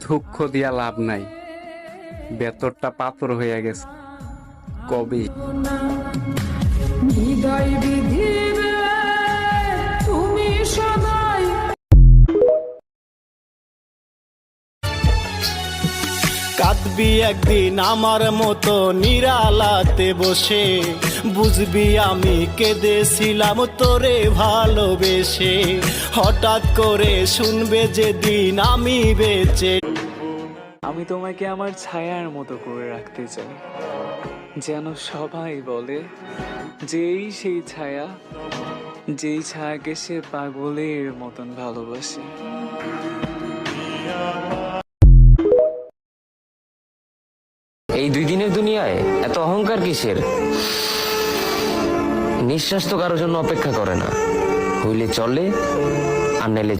দুঃখ দিয়া লাভ নাই, ভেতরটা পাথর হয়ে গেছে। কবে হৃদয় বিধিবে তুমি সদাই। কাঁদবি একদিন আমার মতো নিরালাতে বসে, বুঝবি আমি কেঁদেছিলাম তোরে ভালোবেসে। হঠাৎ করে শুনবে যেদিন আমি বেঁচে। আমি তোমাকে আমার ছায়ার মতো করে রাখতে চাই, যেন সবাই বলে যেই সেই ছায়া, যেই ছায়াকে সে পাগলের মতন ভালোবাসে। এই 2 দিনের দুনিয়ায় এত অহংকার কিসের? নিঃশ্বাস তো কারোর জন্য অপেক্ষা করে না, হইলে চলে আর নাইলে